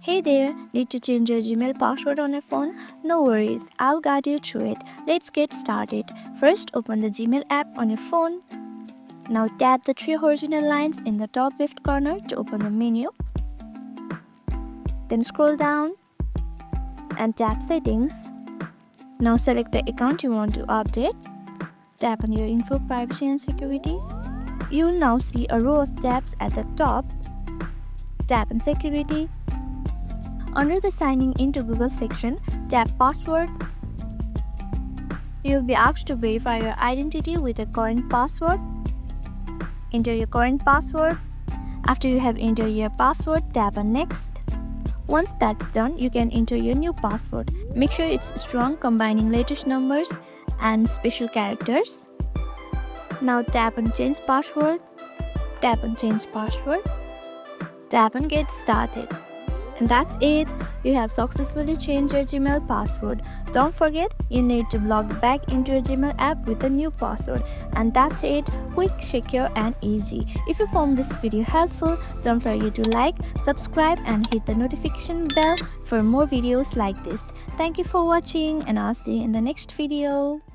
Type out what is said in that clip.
Hey there, need to change your Gmail password on your phone? No worries, I'll guide you through it. Let's get started. First, open the Gmail app on your phone. Now tap the three horizontal lines in the top left corner to open the menu. Then scroll down and tap Settings. Now select the account you want to update. Tap on your info, privacy and security. You'll now see a row of tabs at the top. Tap on Security. Under the Signing into Google section, tap Password. You'll be asked to verify your identity with a current password. Enter your current password. After you have entered your password, tap on Next. Once that's done, you can enter your new password. Make sure it's strong, combining latest numbers and special characters. Now tap on Change Password. Tap on Change Password. Tap on Get Started. And that's it. You have successfully changed your Gmail password. Don't forget, you need to log back into your Gmail app with a new password. And that's it. Quick, secure and easy. If you found this video helpful, don't forget to like, subscribe and hit the notification bell for more videos like this. Thank you for watching and I'll see you in the next video.